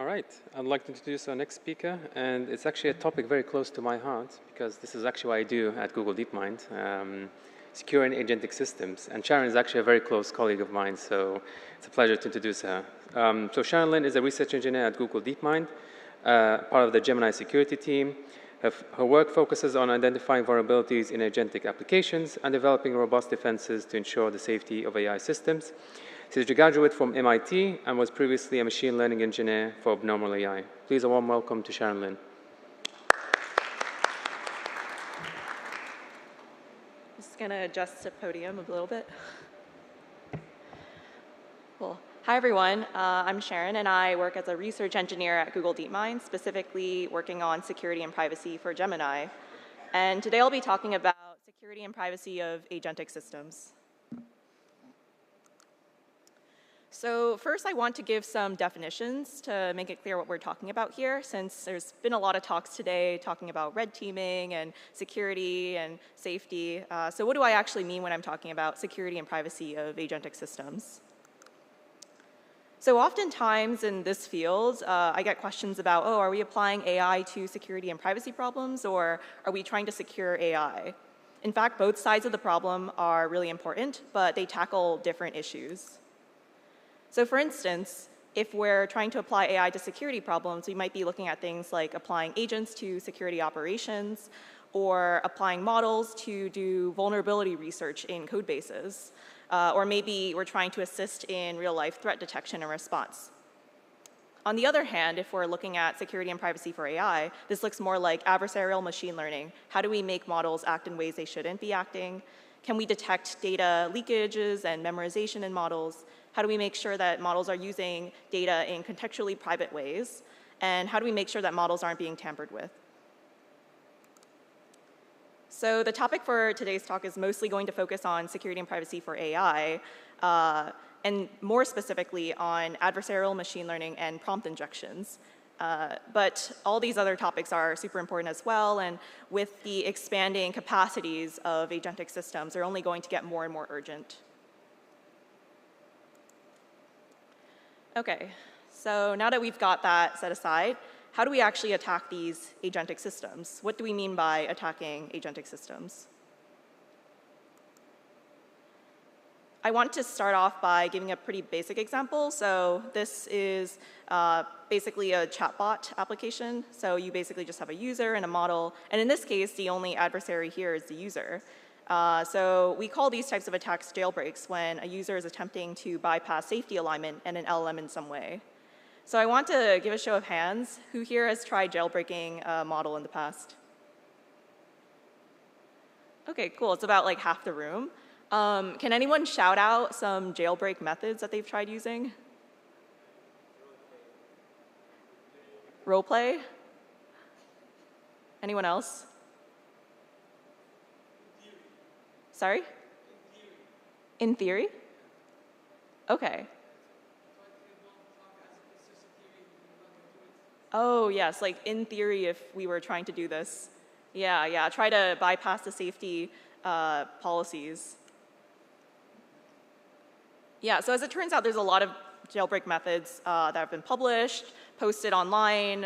All right, I'd like to introduce our next speaker, and it's actually a topic very close to my heart because this is actually what I do at Google DeepMind, securing agentic systems. And Sharon is actually a very close colleague of mine, so it's a pleasure to introduce her. So Sharon Lin is a research engineer at Google DeepMind, part of the Gemini Security team. Her work focuses on identifying vulnerabilities in agentic applications and developing robust defenses to ensure the safety of AI systems. She's a graduate from MIT and was previously a machine learning engineer for Abnormal AI. Please a warm welcome to Sharon Lin. Just going to adjust the podium a little bit. Cool. Hi, everyone. I'm Sharon, and I work as a research engineer at Google DeepMind, specifically working on security and privacy for Gemini. And today I'll be talking about security and privacy of agentic systems. So first, I want to give some definitions to make it clear what we're talking about here, since there's been a lot of talks today talking about red teaming and security and safety. So what do I actually mean when I'm talking about security and privacy of agentic systems? So oftentimes in this field, I get questions about, oh, are we applying AI to security and privacy problems, or are we trying to secure AI? In fact, both sides of the problem are really important, but they tackle different issues. So for instance, if we're trying to apply AI to security problems, we might be looking at things like applying agents to security operations, or applying models to do vulnerability research in code bases. Or maybe we're trying to assist in real-life threat detection and response. On the other hand, if we're looking at security and privacy for AI, this looks more like adversarial machine learning. How do we make models act in ways they shouldn't be acting? Can we detect data leakages and memorization in models? How do we make sure that models are using data in contextually private ways? And how do we make sure that models aren't being tampered with? So the topic for today's talk is mostly going to focus on security and privacy for AI, and more specifically on adversarial machine learning and prompt injections. But all these other topics are super important as well, and with the expanding capacities of agentic systems, they're only going to get more and more urgent. Okay, so now that we've got that set aside, how do we actually attack these agentic systems? What do we mean by attacking agentic systems? I want to start off by giving a pretty basic example. So this is basically a chatbot application. So you basically just have a user and a model. And in this case, the only adversary here is the user. So we call these types of attacks jailbreaks when a user is attempting to bypass safety alignment and an LLM in some way. So I want to give a show of hands. Who here has tried jailbreaking a model in the past? OK, cool. It's about like half the room. Can anyone shout out some jailbreak methods that they've tried using? Role play? Anyone else? Sorry? In theory? OK. Oh, yes, like in theory, if we were trying to do this. Yeah, try to bypass the safety policies. Yeah, so as it turns out, there's a lot of jailbreak methods that have been published, posted online.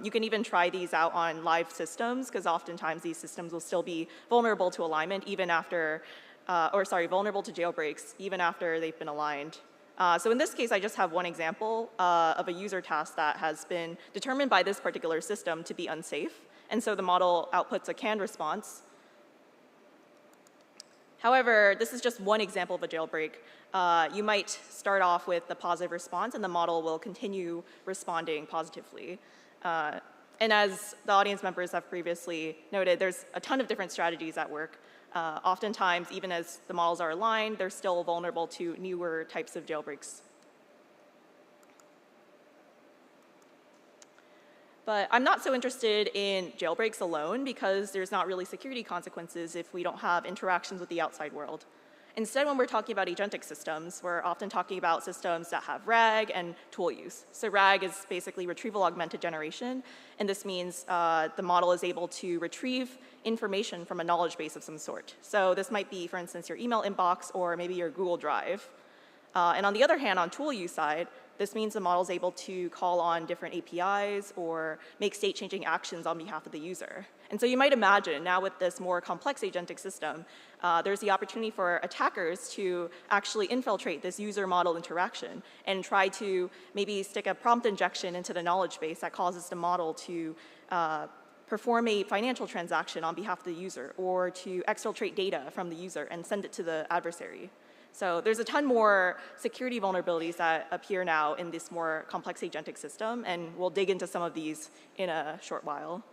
You can even try these out on live systems, because oftentimes these systems will still be vulnerable to alignment even after, vulnerable to jailbreaks even after they've been aligned. So in this case, I just have one example of a user task that has been determined by this particular system to be unsafe. And so the model outputs a canned response. However, this is just one example of a jailbreak. You might start off with the positive response, and the model will continue responding positively. And as the audience members have previously noted, there's a ton of different strategies at work. Oftentimes, even as the models are aligned, they're still vulnerable to newer types of jailbreaks. But I'm not so interested in jailbreaks alone, because there's not really security consequences if we don't have interactions with the outside world. Instead, when we're talking about agentic systems, we're often talking about systems that have RAG and tool use. So RAG is basically retrieval augmented generation, and this means the model is able to retrieve information from a knowledge base of some sort. So this might be, for instance, your email inbox or maybe your Google Drive. And on the other hand, on tool use side, This means the model is able to call on different APIs or make state-changing actions on behalf of the user. And so you might imagine now with this more complex agentic system, there's the opportunity for attackers to actually infiltrate this user-model interaction and try to maybe stick a prompt injection into the knowledge base that causes the model to perform a financial transaction on behalf of the user or to exfiltrate data from the user and send it to the adversary. So there's a ton more security vulnerabilities that appear now in this more complex agentic system, and we'll dig into some of these in a short while.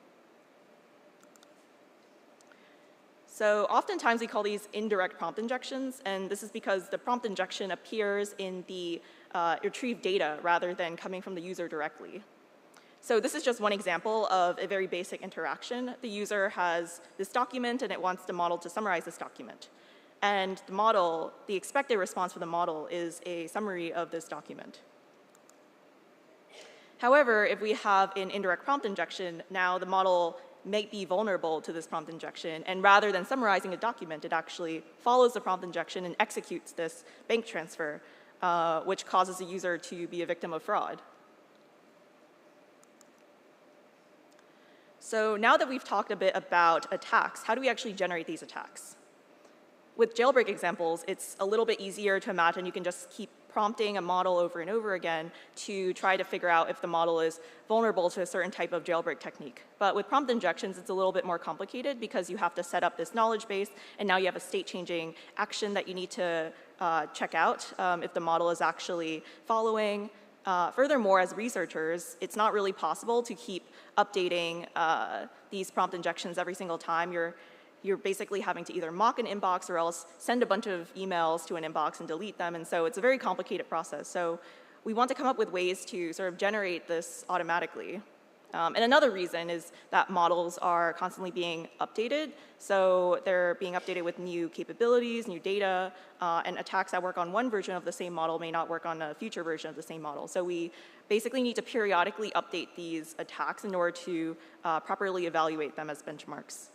So oftentimes we call these indirect prompt injections, and this is because the prompt injection appears in the retrieved data rather than coming from the user directly. So this is just one example of a very basic interaction. The user has this document, and it wants the model to summarize this document. And the model, the expected response for the model is a summary of this document. However, if we have an indirect prompt injection, now the model may be vulnerable to this prompt injection, and rather than summarizing a document, it actually follows the prompt injection and executes this bank transfer, which causes the user to be a victim of fraud. So now that we've talked a bit about attacks, how do we actually generate these attacks? With jailbreak examples, it's a little bit easier to imagine. You can just keep prompting a model over and over again to try to figure out if the model is vulnerable to a certain type of jailbreak technique. But with prompt injections, it's a little bit more complicated because you have to set up this knowledge base, and now you have a state-changing action that you need to check out if the model is actually following. Furthermore, as researchers, it's not really possible to keep updating these prompt injections every single time. You're basically having to either mock an inbox or else send a bunch of emails to an inbox and delete them. And so it's a very complicated process. So we want to come up with ways to sort of generate this automatically. And another reason is that models are constantly being updated. So they're being updated with new capabilities, new data, and attacks that work on one version of the same model may not work on a future version of the same model. So we basically need to periodically update these attacks in order to properly evaluate them as benchmarks.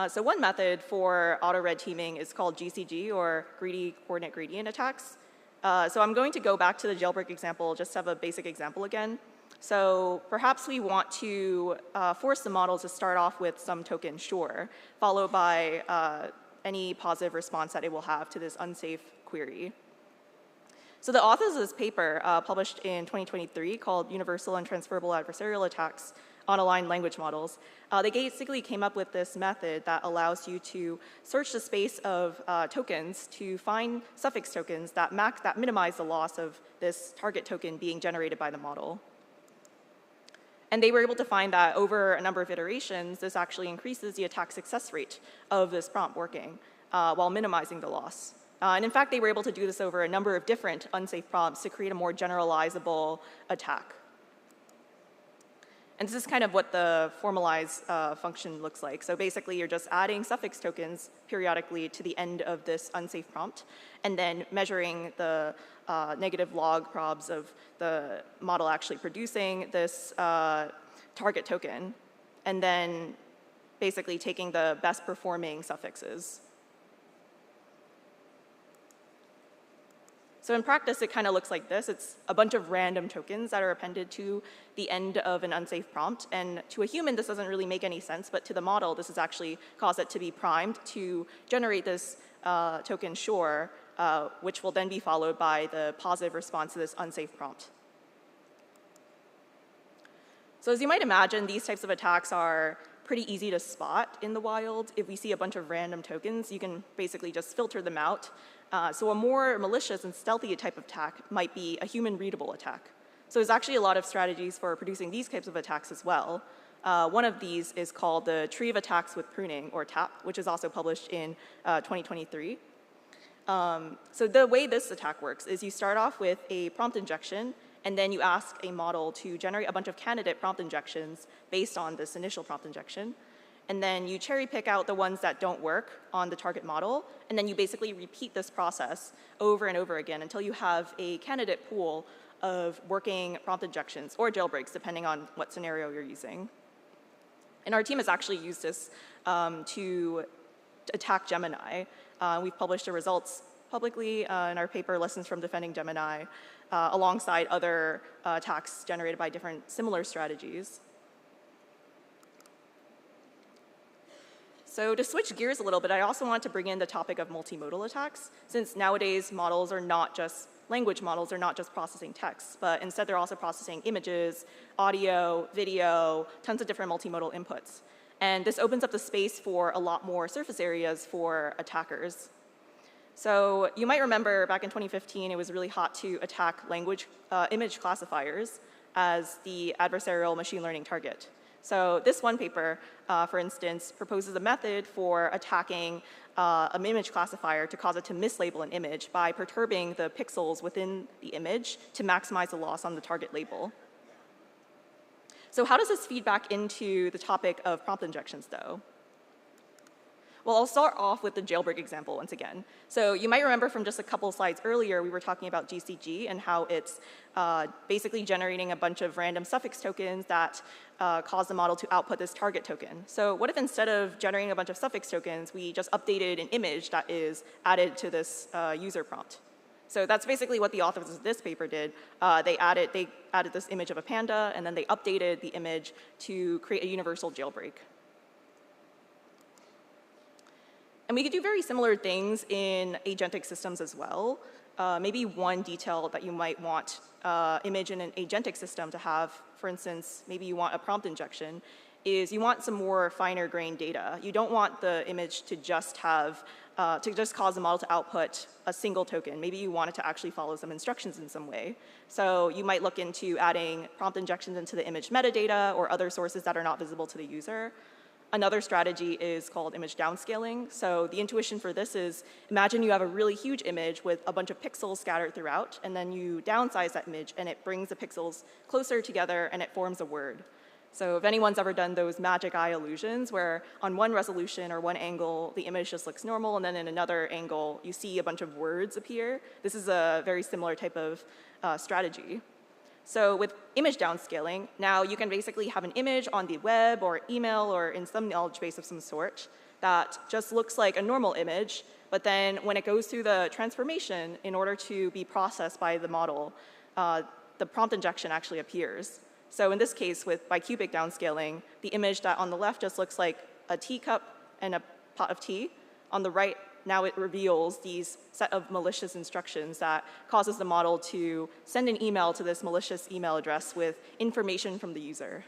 So one method for auto-red teaming is called GCG, or greedy coordinate gradient attacks. So I'm going to go back to the jailbreak example, just to have a basic example again. So perhaps we want to force the model to start off with some token, sure, followed by any positive response that it will have to this unsafe query. So the authors of this paper published in 2023 called Universal and Transferable Adversarial Attacks on Aligned Language Models. They basically came up with this method that allows you to search the space of tokens to find suffix tokens that minimize the loss of this target token being generated by the model. And they were able to find that over a number of iterations, this actually increases the attack success rate of this prompt working while minimizing the loss. And in fact, they were able to do this over a number of different unsafe prompts to create a more generalizable attack. And this is kind of what the formalized function looks like. So basically, you're just adding suffix tokens periodically to the end of this unsafe prompt, and then measuring the negative log probs of the model actually producing this target token, and then basically taking the best performing suffixes. So in practice, it kind of looks like this. It's a bunch of random tokens that are appended to the end of an unsafe prompt. And to a human, this doesn't really make any sense. But to the model, this has actually caused it to be primed to generate this token sure, which will then be followed by the positive response to this unsafe prompt. So as you might imagine, these types of attacks are pretty easy to spot in the wild. If we see a bunch of random tokens, you can basically just filter them out. So a more malicious and stealthy type of attack might be a human-readable attack. So there's actually a lot of strategies for producing these types of attacks as well. One of these is called the Tree of Attacks with Pruning, or TAP, which is also published in 2023. So the way this attack works is you start off with a prompt injection, and then you ask a model to generate a bunch of candidate prompt injections based on this initial prompt injection. And then you cherry pick out the ones that don't work on the target model, and then you basically repeat this process over and over again until you have a candidate pool of working prompt injections or jailbreaks, depending on what scenario you're using. And our team has actually used this to attack Gemini. We've published the results publicly in our paper, Lessons from Defending Gemini, alongside other attacks generated by different similar strategies. So to switch gears a little bit, I also want to bring in the topic of multimodal attacks, since nowadays language models are not just processing text, but instead they're also processing images, audio, video, tons of different multimodal inputs. And this opens up the space for a lot more surface areas for attackers. So you might remember back in 2015, it was really hot to attack image classifiers as the adversarial machine learning target. So this one paper, for instance, proposes a method for attacking an image classifier to cause it to mislabel an image by perturbing the pixels within the image to maximize the loss on the target label. So how does this feed back into the topic of prompt injections, though? Well, I'll start off with the jailbreak example once again. So you might remember from just a couple slides earlier, we were talking about GCG and how it's basically generating a bunch of random suffix tokens that cause the model to output this target token. So what if instead of generating a bunch of suffix tokens, we just updated an image that is added to this user prompt? So that's basically what the authors of this paper did. They added this image of a panda, and then they updated the image to create a universal jailbreak. And we could do very similar things in agentic systems as well. Maybe one detail that you might want image in an agentic system to have, for instance, maybe you want a prompt injection, is you want some more finer grained data. You don't want the image to just cause the model to output a single token. Maybe you want it to actually follow some instructions in some way. So you might look into adding prompt injections into the image metadata or other sources that are not visible to the user. Another strategy is called image downscaling. So the intuition for this is, imagine you have a really huge image with a bunch of pixels scattered throughout, and then you downsize that image, and it brings the pixels closer together, and it forms a word. So if anyone's ever done those magic eye illusions, where on one resolution or one angle, the image just looks normal, and then in another angle, you see a bunch of words appear, this is a very similar type of strategy. So with image downscaling, now you can basically have an image on the web or email or in some knowledge base of some sort that just looks like a normal image, but then when it goes through the transformation in order to be processed by the model, the prompt injection actually appears. So in this case, with bicubic downscaling, the image that on the left just looks like a teacup and a pot of tea, on the right, now it reveals these set of malicious instructions that causes the model to send an email to this malicious email address with information from the user.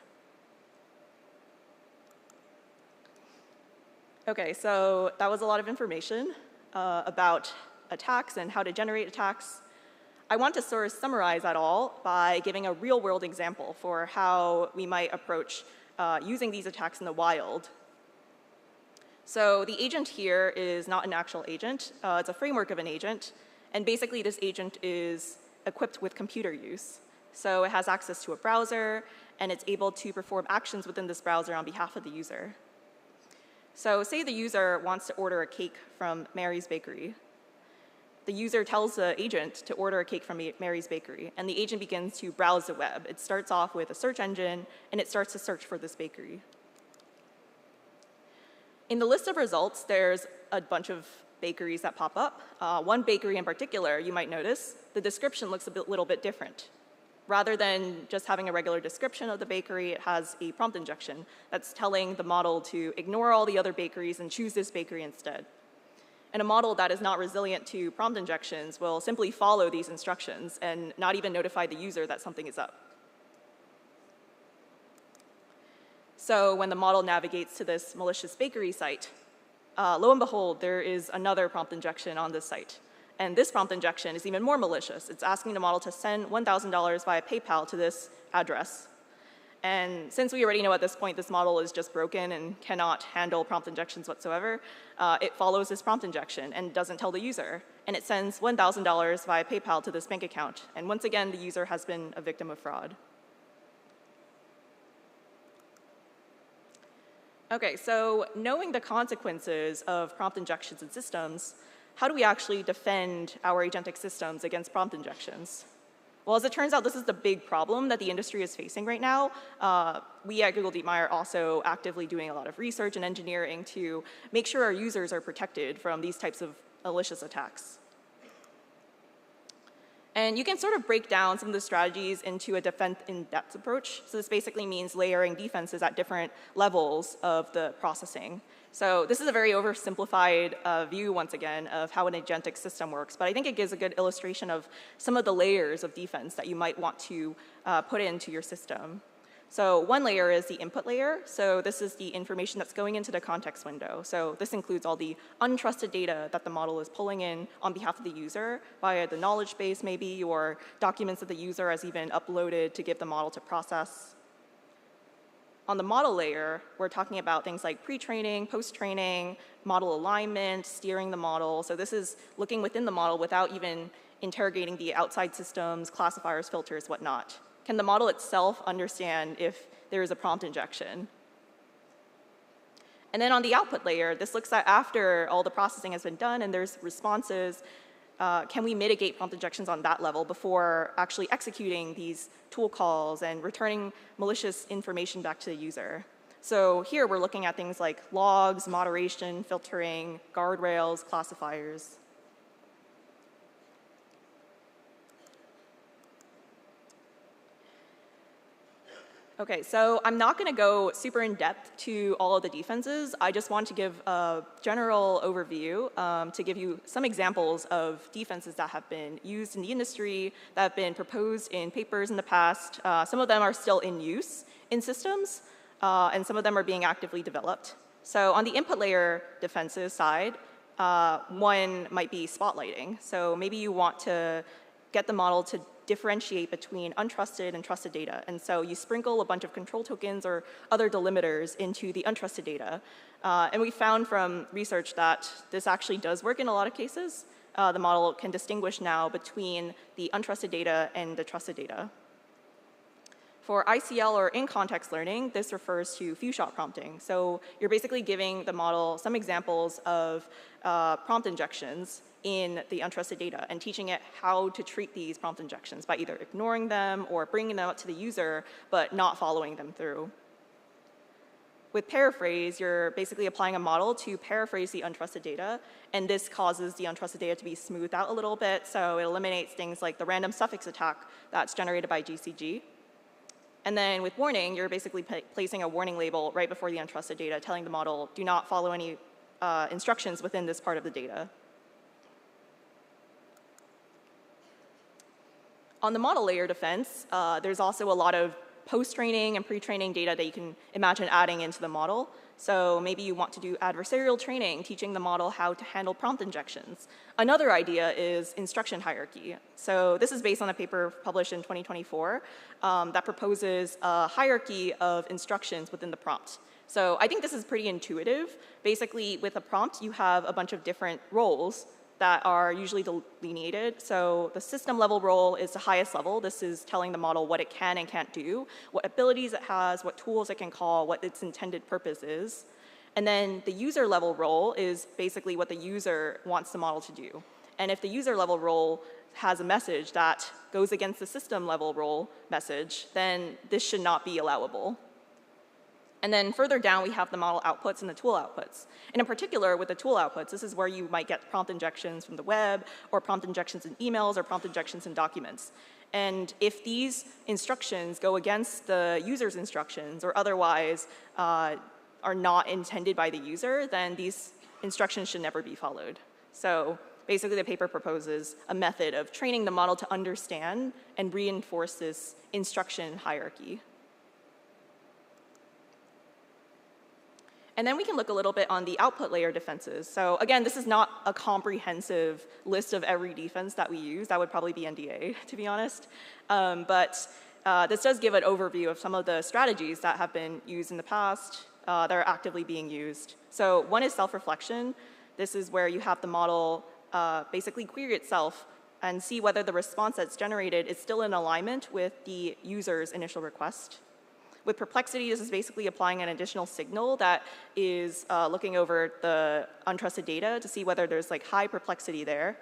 Okay, so that was a lot of information about attacks and how to generate attacks. I want to sort of summarize that all by giving a real-world example for how we might approach using these attacks in the wild. So the agent here is not an actual agent. It's a framework of an agent. And basically, this agent is equipped with computer use. So it has access to a browser, and it's able to perform actions within this browser on behalf of the user. So say the user wants to order a cake from Mary's Bakery. The user tells the agent to order a cake from Mary's Bakery, and the agent begins to browse the web. It starts off with a search engine, and it starts to search for this bakery. In the list of results, there's a bunch of bakeries that pop up. One bakery in particular, you might notice, the description looks a little bit different. Rather than just having a regular description of the bakery, it has a prompt injection that's telling the model to ignore all the other bakeries and choose this bakery instead. And a model that is not resilient to prompt injections will simply follow these instructions and not even notify the user that something is up. So when the model navigates to this malicious bakery site, lo and behold, there is another prompt injection on this site. And this prompt injection is even more malicious. It's asking the model to send $1,000 via PayPal to this address. And since we already know at this point this model is just broken and cannot handle prompt injections whatsoever, it follows this prompt injection and doesn't tell the user. And it sends $1,000 via PayPal to this bank account. And once again, the user has been a victim of fraud. Okay, so knowing the consequences of prompt injections in systems, how do we actually defend our agentic systems against prompt injections? Well, as it turns out, this is the big problem that the industry is facing right now. We at Google DeepMind are also actively doing a lot of research and engineering to make sure our users are protected from these types of malicious attacks. And you can sort of break down some of the strategies into a defense in-depth approach. So this basically means layering defenses at different levels of the processing. So this is a very oversimplified view, once again, of how an agentic system works. But I think it gives a good illustration of some of the layers of defense that you might want to put into your system. So one layer is the input layer. So this is the information that's going into the context window. So this includes all the untrusted data that the model is pulling in on behalf of the user via the knowledge base maybe, or documents that the user has even uploaded to give the model to process. On the model layer, we're talking about things like pre-training, post-training, model alignment, steering the model. So this is looking within the model without even interrogating the outside systems, classifiers, filters, whatnot. Can the model itself understand if there is a prompt injection? And then on the output layer, this looks at after all the processing has been done and there's responses, can we mitigate prompt injections on that level before actually executing these tool calls and returning malicious information back to the user? So here we're looking at things like logs, moderation, filtering, guardrails, classifiers. Okay, so I'm not going to go super in depth to all of the defenses. I just want to give a general overview to give you some examples of defenses that have been used in the industry, that have been proposed in papers in the past. Some of them are still in use in systems, and some of them are being actively developed. So on the input layer defenses side, one might be spotlighting. So maybe you want to get the model to differentiate between untrusted and trusted data. And so you sprinkle a bunch of control tokens or other delimiters into the untrusted data. And we found from research that this actually does work in a lot of cases. The model can distinguish now between the untrusted data and the trusted data. For ICL or in-context learning, this refers to few-shot prompting. So you're basically giving the model some examples of prompt injections in the untrusted data and teaching it how to treat these prompt injections by either ignoring them or bringing them up to the user, but not following them through. With paraphrase, you're basically applying a model to paraphrase the untrusted data, and this causes the untrusted data to be smoothed out a little bit, so it eliminates things like the random suffix attack that's generated by GCG. And then with warning, you're basically placing a warning label right before the untrusted data, telling the model, do not follow any instructions within this part of the data. On the model layer defense, there's also a lot of post-training and pre-training data that you can imagine adding into the model. So maybe you want to do adversarial training, teaching the model how to handle prompt injections. Another idea is instruction hierarchy. So this is based on a paper published in 2024 that proposes a hierarchy of instructions within the prompt. So I think this is pretty intuitive. Basically, with a prompt, you have a bunch of different roles that are usually delineated. So the system level role is the highest level. This is telling the model what it can and can't do, what abilities it has, what tools it can call, what its intended purpose is. And then the user level role is basically what the user wants the model to do. And if the user level role has a message that goes against the system level role message, then this should not be allowable. And then further down, we have the model outputs and the tool outputs. And in particular, with the tool outputs, this is where you might get prompt injections from the web, or prompt injections in emails, or prompt injections in documents. And if these instructions go against the user's instructions, or otherwise are not intended by the user, then these instructions should never be followed. So basically, the paper proposes a method of training the model to understand and reinforce this instruction hierarchy. And then we can look a little bit on the output layer defenses. So again, this is not a comprehensive list of every defense that we use. That would probably be NDA, to be honest. But this does give an overview of some of the strategies that have been used in the past that are actively being used. So one is self-reflection. This is where you have the model basically query itself and see whether the response that's generated is still in alignment with the user's initial request. With perplexity, this is basically applying an additional signal that is looking over the untrusted data to see whether there's like high perplexity there.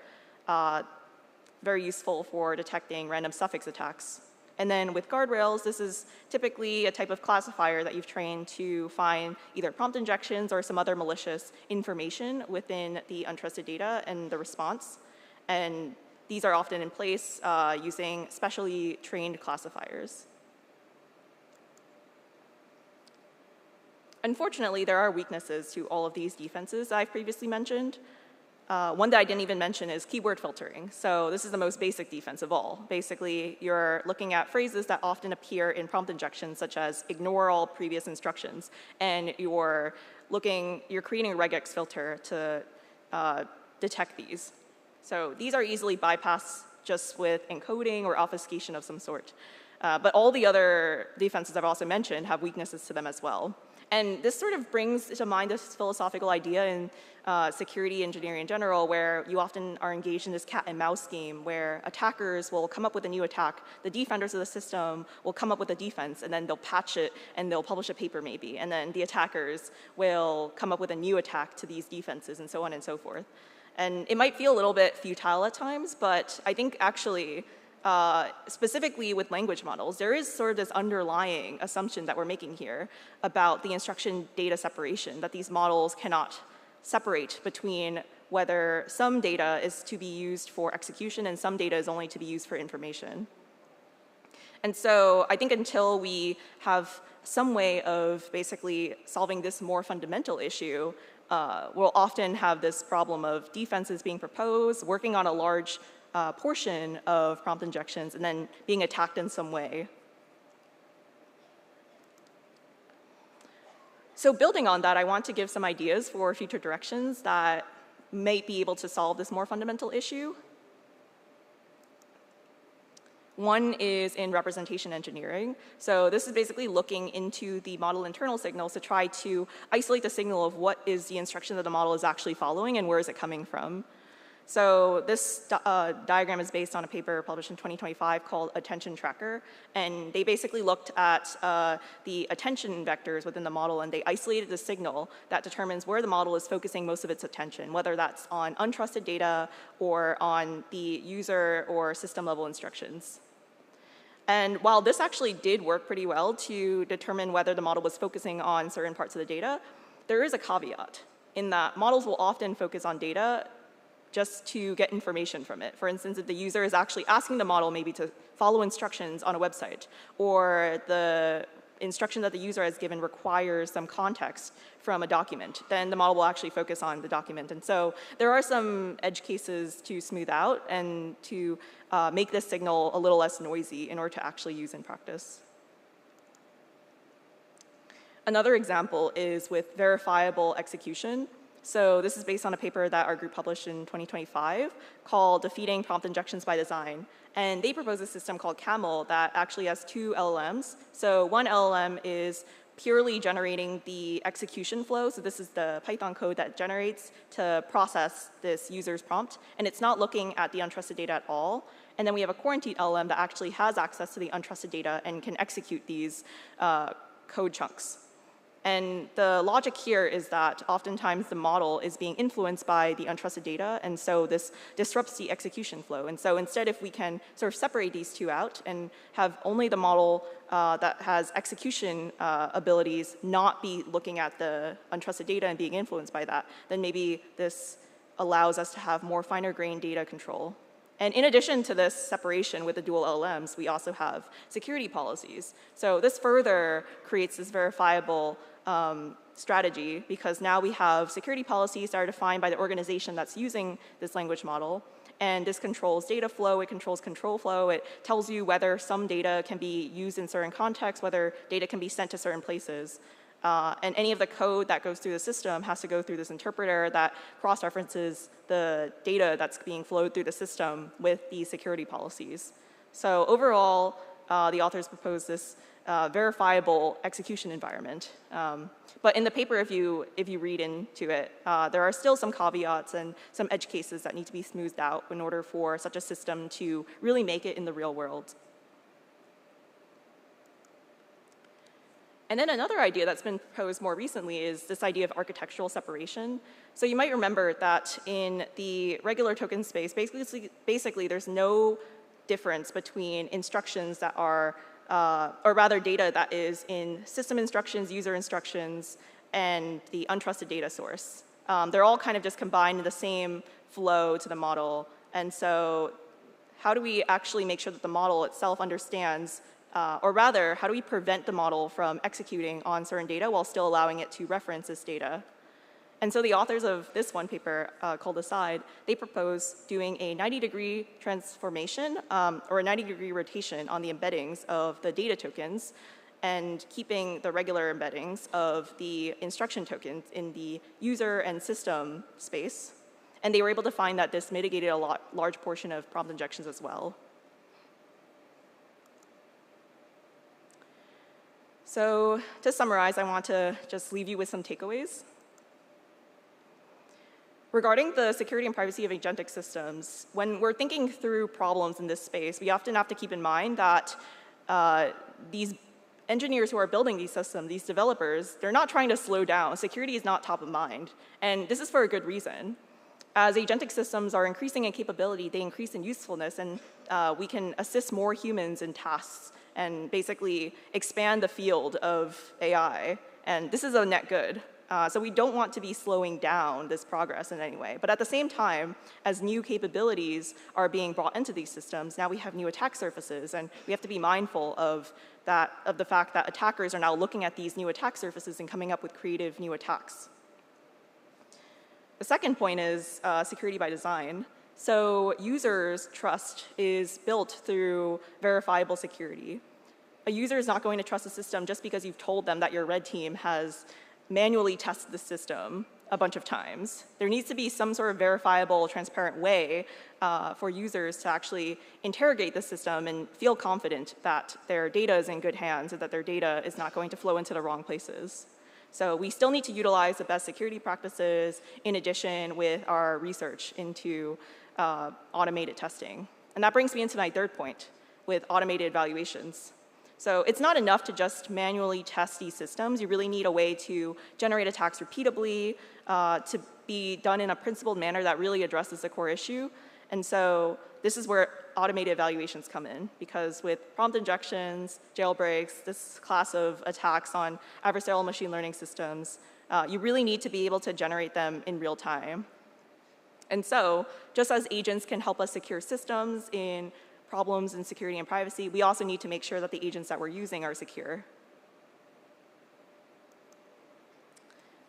very useful for detecting random suffix attacks. And then with guardrails, this is typically a type of classifier that you've trained to find either prompt injections or some other malicious information within the untrusted data and the response. And these are often in place using specially trained classifiers. Unfortunately, there are weaknesses to all of these defenses I've previously mentioned. One that I didn't even mention is keyword filtering. So this is the most basic defense of all. Basically, you're looking at phrases that often appear in prompt injections, such as ignore all previous instructions, and you're creating a regex filter to detect these. So these are easily bypassed just with encoding or obfuscation of some sort. But all the other defenses I've also mentioned have weaknesses to them as well. And this sort of brings to mind this philosophical idea in security engineering in general, where you often are engaged in this cat and mouse game where attackers will come up with a new attack, the defenders of the system will come up with a defense, and then they'll patch it and they'll publish a paper maybe, and then the attackers will come up with a new attack to these defenses and so on and so forth. And it might feel a little bit futile at times, but I think actually specifically with language models, there is sort of this underlying assumption that we're making here about the instruction data separation, that these models cannot separate between whether some data is to be used for execution and some data is only to be used for information. And so I think until we have some way of basically solving this more fundamental issue, we'll often have this problem of defenses being proposed, working on a large portion of prompt injections, and then being attacked in some way. So building on that, I want to give some ideas for future directions that might be able to solve this more fundamental issue. One is in representation engineering. So this is basically looking into the model internal signals to try to isolate the signal of what is the instruction that the model is actually following and where is it coming from. So this diagram is based on a paper published in 2025 called Attention Tracker. And they basically looked at the attention vectors within the model, and they isolated the signal that determines where the model is focusing most of its attention, whether that's on untrusted data or on the user or system level instructions. And while this actually did work pretty well to determine whether the model was focusing on certain parts of the data, there is a caveat in that models will often focus on data just to get information from it. For instance, if the user is actually asking the model maybe to follow instructions on a website, or the instruction that the user has given requires some context from a document, then the model will actually focus on the document. And so there are some edge cases to smooth out and to make this signal a little less noisy in order to actually use in practice. Another example is with verifiable execution. So this is based on a paper that our group published in 2025 called Defeating Prompt Injections by Design. And they propose a system called CAMEL that actually has two LLMs. So one LLM is purely generating the execution flow. So this is the Python code that generates to process this user's prompt. And it's not looking at the untrusted data at all. And then we have a quarantine LLM that actually has access to the untrusted data and can execute these code chunks. And the logic here is that oftentimes the model is being influenced by the untrusted data, and so this disrupts the execution flow. And so instead, if we can sort of separate these two out and have only the model that has execution abilities not be looking at the untrusted data and being influenced by that, then maybe this allows us to have more finer-grained data control. And in addition to this separation with the dual LLMs, we also have security policies. So this further creates this verifiable strategy, because now we have security policies that are defined by the organization that's using this language model. And this controls data flow, it controls control flow, it tells you whether some data can be used in certain contexts, whether data can be sent to certain places. And any of the code that goes through the system has to go through this interpreter that cross-references the data that's being flowed through the system with these security policies. So overall, the authors propose this verifiable execution environment. But in the paper, if you read into it, there are still some caveats and some edge cases that need to be smoothed out in order for such a system to really make it in the real world. And then another idea that's been proposed more recently is this idea of architectural separation. So you might remember that in the regular token space, basically there's no difference between instructions that are, or rather data that is in system instructions, user instructions, and the untrusted data source. They're all kind of just combined in the same flow to the model. And so how do we actually make sure that the model itself understands, or rather, how do we prevent the model from executing on certain data while still allowing it to reference this data? And so the authors of this one paper called Aside, they propose doing a 90-degree transformation or a 90-degree rotation on the embeddings of the data tokens and keeping the regular embeddings of the instruction tokens in the user and system space. And they were able to find that this mitigated a large portion of prompt injections as well. So to summarize, I want to just leave you with some takeaways. Regarding the security and privacy of agentic systems, when we're thinking through problems in this space, we often have to keep in mind that these engineers who are building these systems, these developers, they're not trying to slow down. Security is not top of mind. And this is for a good reason. As agentic systems are increasing in capability, they increase in usefulness, and we can assist more humans in tasks and basically expand the field of AI. And this is a net good. So we don't want to be slowing down this progress in any way. But at the same time, as new capabilities are being brought into these systems, now we have new attack surfaces, and we have to be mindful of the fact that attackers are now looking at these new attack surfaces and coming up with creative new attacks. The second point is security by design. So users' trust is built through verifiable security. A user is not going to trust a system just because you've told them that your red team has manually tested the system a bunch of times. There needs to be some sort of verifiable, transparent way for users to actually interrogate the system and feel confident that their data is in good hands and that their data is not going to flow into the wrong places. So we still need to utilize the best security practices in addition with our research into automated testing. And that brings me into my third point with automated evaluations. So it's not enough to just manually test these systems. You really need a way to generate attacks repeatably, to be done in a principled manner that really addresses the core issue. And so this is where automated evaluations come in, because with prompt injections, jailbreaks, this class of attacks on adversarial machine learning systems, you really need to be able to generate them in real time. And so just as agents can help us secure systems in problems in security and privacy, we also need to make sure that the agents that we're using are secure.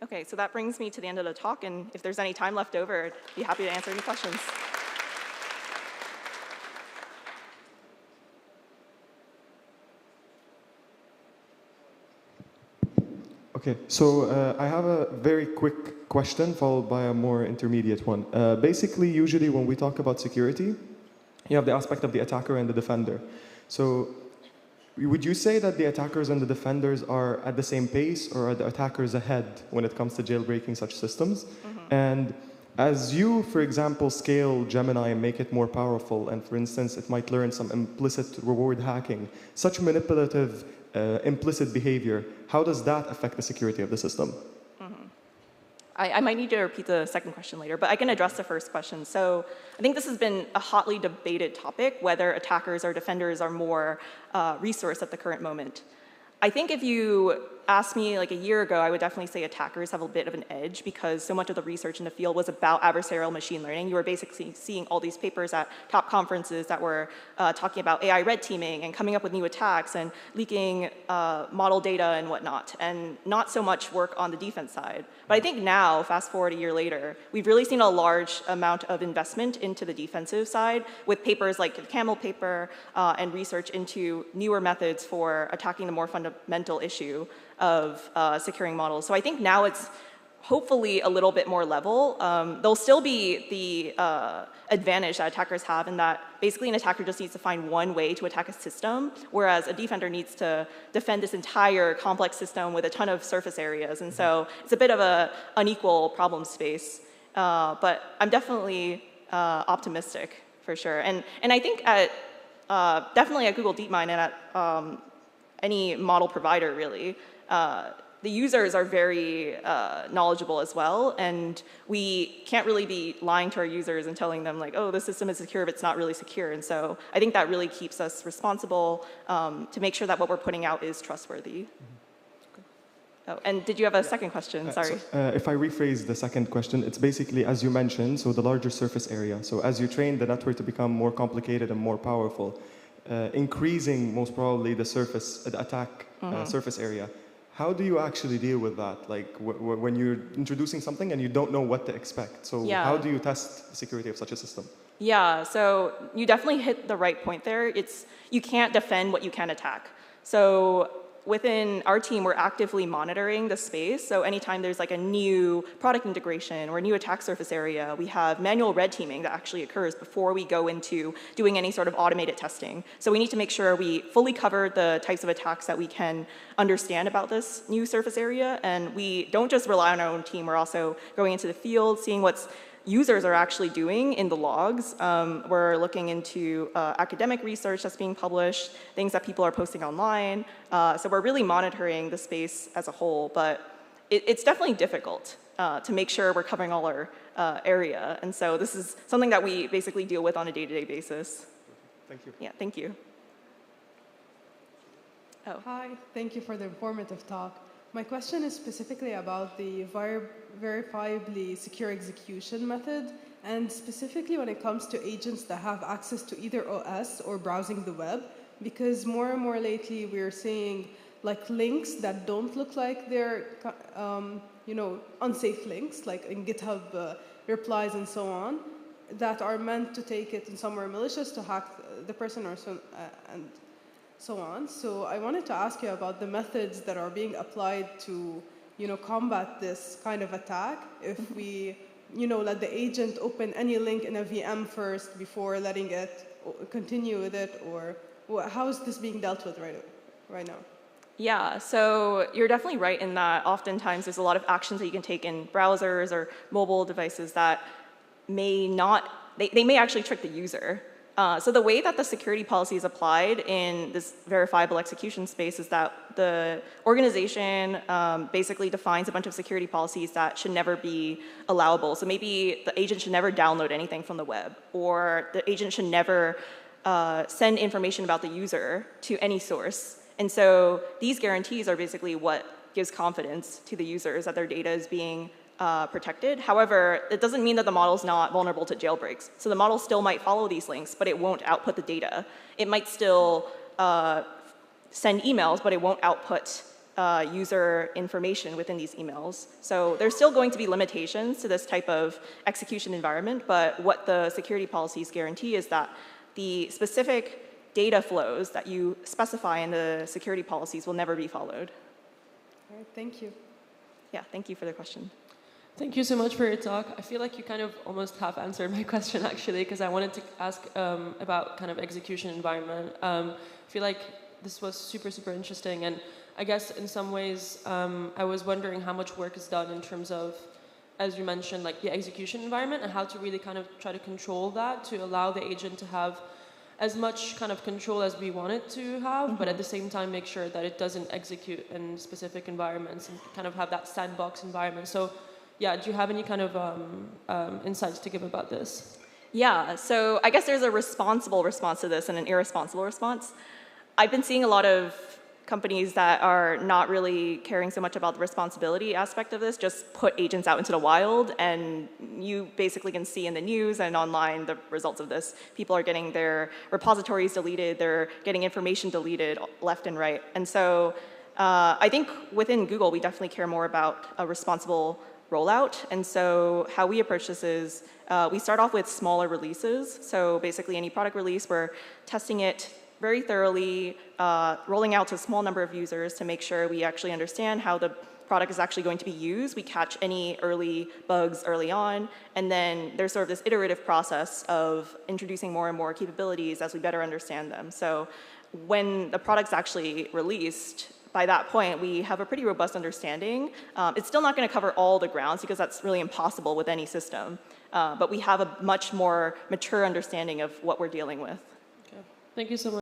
Okay, so that brings me to the end of the talk, and if there's any time left over, I'd be happy to answer any questions. Okay, so I have a very quick question followed by a more intermediate one. Basically, usually when we talk about security, you have the aspect of the attacker and the defender. So would you say that the attackers and the defenders are at the same pace, or are the attackers ahead when it comes to jailbreaking such systems? Mm-hmm. And as you, for example, scale Gemini and make it more powerful, and for instance, it might learn some implicit reward hacking, such manipulative implicit behavior, how does that affect the security of the system? Mm-hmm. I might need to repeat the second question later, but I can address the first question. So I think this has been a hotly debated topic, whether attackers or defenders are more resourced at the current moment. I think if you asked me like a year ago, I would definitely say attackers have a bit of an edge, because so much of the research in the field was about adversarial machine learning. You were basically seeing all these papers at top conferences that were talking about AI red teaming and coming up with new attacks and leaking model data and whatnot, and not so much work on the defense side. But I think now, fast forward a year later, we've really seen a large amount of investment into the defensive side with papers like the Camel paper and research into newer methods for attacking the more fundamental issue of securing models. So I think now it's hopefully a little bit more level. There'll still be the advantage that attackers have in that basically an attacker just needs to find one way to attack a system, whereas a defender needs to defend this entire complex system with a ton of surface areas. And so it's a bit of an unequal problem space. But I'm definitely optimistic for sure. And I think at definitely at Google DeepMind and at any model provider really, the users are very knowledgeable as well, and we can't really be lying to our users and telling them like, oh, this system is secure, but it's not really secure. And so I think that really keeps us responsible to make sure that what we're putting out is trustworthy. Oh, and did you have a second question? Sorry. If I rephrase the second question, it's basically, as you mentioned, so the larger surface area. So as you train the network to become more complicated and more powerful, increasing most probably the attack surface area. How do you actually deal with that? Like when you're introducing something and you don't know what to expect. So how do you test the security of such a system? Yeah, so you definitely hit the right point there. You can't defend what you can attack. So within our team, we're actively monitoring the space. So anytime there's like a new product integration or a new attack surface area, we have manual red teaming that actually occurs before we go into doing any sort of automated testing. So we need to make sure we fully cover the types of attacks that we can understand about this new surface area. And we don't just rely on our own team. We're also going into the field, seeing what's users are actually doing in the logs. We're looking into academic research that's being published, things that people are posting online. So we're really monitoring the space as a whole, but it's definitely difficult to make sure we're covering all our area. And so this is something that we basically deal with on a day-to-day basis. Thank you. Yeah, thank you. Oh. Hi, thank you for the informative talk. My question is specifically about the verifiably secure execution method, and specifically when it comes to agents that have access to either OS or browsing the web, because more and more lately we're seeing like links that don't look like they're unsafe links, like in GitHub replies and so on, that are meant to take it in somewhere malicious to hack the person or so, and so on. So I wanted to ask you about the methods that are being applied to, combat this kind of attack. If we, let the agent open any link in a VM first before letting it continue with it, or how is this being dealt with right now? Yeah, so you're definitely right in that oftentimes there's a lot of actions that you can take in browsers or mobile devices that may not, they may actually trick the user. So the way that the security policy is applied in this verifiable execution space is that the organization basically defines a bunch of security policies that should never be allowable. So maybe the agent should never download anything from the web, or the agent should never send information about the user to any source. And so these guarantees are basically what gives confidence to the users that their data is being protected. However, it doesn't mean that the model's not vulnerable to jailbreaks. So the model still might follow these links, but it won't output the data. It might still send emails, but it won't output user information within these emails. So there's still going to be limitations to this type of execution environment, but what the security policies guarantee is that the specific data flows that you specify in the security policies will never be followed. All right, thank you. Yeah, thank you for the question. Thank you so much for your talk. I feel like you kind of almost half answered my question actually, because I wanted to ask about kind of execution environment. I feel like this was super, super interesting, and I guess in some ways I was wondering how much work is done in terms of, as you mentioned, like the execution environment and how to really kind of try to control that to allow the agent to have as much kind of control as we want it to have, but at the same time make sure that it doesn't execute in specific environments and kind of have that sandbox environment. So yeah, do you have any kind of insights to give about this? Yeah, so I guess there's a responsible response to this and an irresponsible response. I've been seeing a lot of companies that are not really caring so much about the responsibility aspect of this, just put agents out into the wild, and you basically can see in the news and online the results of this. People are getting their repositories deleted, they're getting information deleted left and right. And so I think within Google, we definitely care more about a responsible rollout. And so how we approach this is we start off with smaller releases. So basically any product release, we're testing it very thoroughly, rolling out to a small number of users to make sure we actually understand how the product is actually going to be used. We catch any early bugs early on, and then there's sort of this iterative process of introducing more and more capabilities as we better understand them. So when the product's actually released, by that point, we have a pretty robust understanding. It's still not going to cover all the grounds because that's really impossible with any system. But we have a much more mature understanding of what we're dealing with. Okay. Thank you so much.